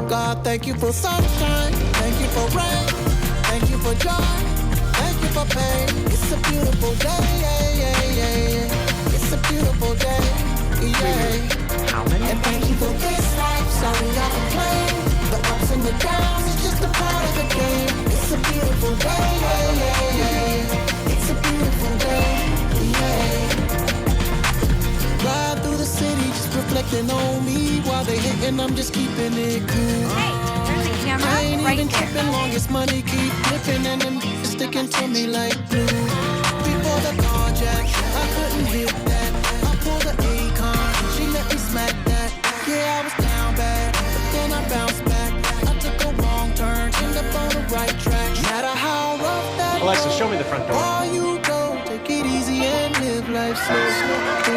God, thank you for sunshine, thank you for rain, thank you for joy, thank you for pain. It's a beautiful day, it's a beautiful day, and thank you for this life, sorry I complain. The ups and the downs is just a part of the game. It's a beautiful day, it's a beautiful day, Ride through the city, just reflecting on me. While they hating, I'm just keeping it cool. Hey, there's a camera I ain't right even there. tripping, long as money keep flipping and them sticking to me like glue. Before the carjack, I couldn't hit that. I pulled the Akon, she let me smack that. Yeah, I was down bad, but then I bounced back. I took a wrong turn, ended up on the right track. No matter how rough that Alexa, show me the front door. All you go, take it easy and live life slow.